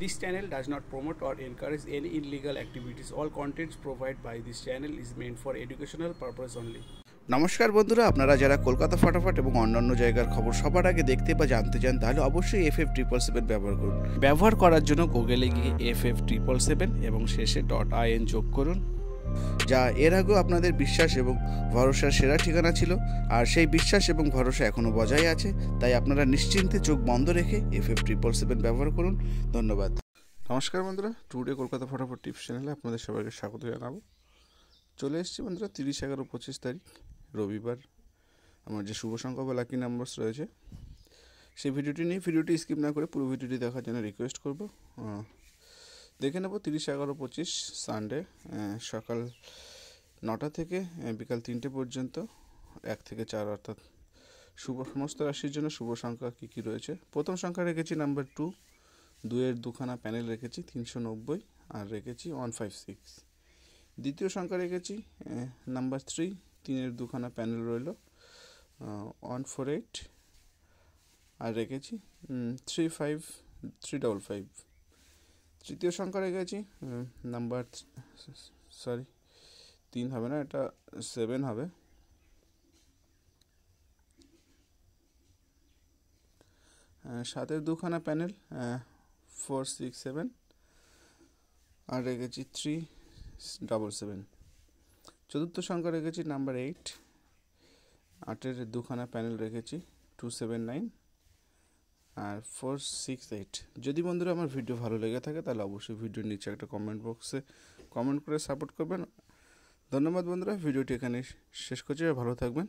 This channel does not promote or encourage any illegal activities. All contents provided by this channel is meant for educational purpose only. নমস্কার বন্ধুরা, আপনারা যারা কলকাতা ফাটাফাট এবং অন্যান্য জায়গার খবর সবার আগে দেখতে বা জানতে চান তাহলে অবশ্যই FF777 ব্যবহার করুন। ব্যবহার করার জন্য গুগলে গিয়ে FF777 এবং শেষে .in যোগ করুন, যা এর আগেও আপনাদের বিশ্বাস এবং ভরসার সেরা ঠিকানা ছিল, আর সেই বিশ্বাস এবং ভরসা এখনও বজায় আছে। তাই আপনারা নিশ্চিন্তে চোখ বন্ধ রেখে FF777 ব্যবহার করুন। ধন্যবাদ। নমস্কার বন্ধুরা, টুডে কলকাতা ফটাফট টিপস চ্যানেলে আপনাদের সবাইকে স্বাগত জানাবো। চলে এসেছি বন্ধুরা 30/11/25 তারিখ রবিবার। আমার যে শুভ সংখ্যা বা লাকি নাম্বারস রয়েছে সেই ভিডিওটি নিয়ে, ভিডিওটি স্কিপ না করে পুরো ভিডিওটি দেখার জন্য রিকোয়েস্ট করব। দেখে নেব 30/11/25 সানডে সকাল 9টা থেকে বিকাল 3টে পর্যন্ত 1 থেকে 4 অর্থাৎ শুভ সমস্ত রাশির জন্য শুভ সংখ্যা কী কী রয়েছে। প্রথম সংখ্যা রেখেছি নাম্বার 2, 2-এর দুখানা প্যানেল রেখেছি 390 আর রেখেছি 156। দ্বিতীয় সংখ্যা রেখেছি নাম্বার 3, 3-এর দুখানা প্যানেল রইল 148 আর রেখেছি 355। তৃতীয় সংখ্যা রেখেছি নাম্বার 3 হবে না, এটা 7 হবে। সাতের দুখানা প্যানেল 467 আর রেখেছি 377। চতুর্থ সংখ্যা রেখেছি নাম্বার 8, 8-এর দুখানা প্যানেল রেখেছি 279 আর 468। যদি বন্ধুরা আমার ভিডিও ভালো লেগে থাকে তাহলে অবশ্যই ভিডিওর নিচে একটা কমেন্ট বক্সে কমেন্ট করে সাপোর্ট করবেন। ধন্যবাদ বন্ধুরা, ভিডিওটি এখানে শেষ করছি, ভালো থাকবেন।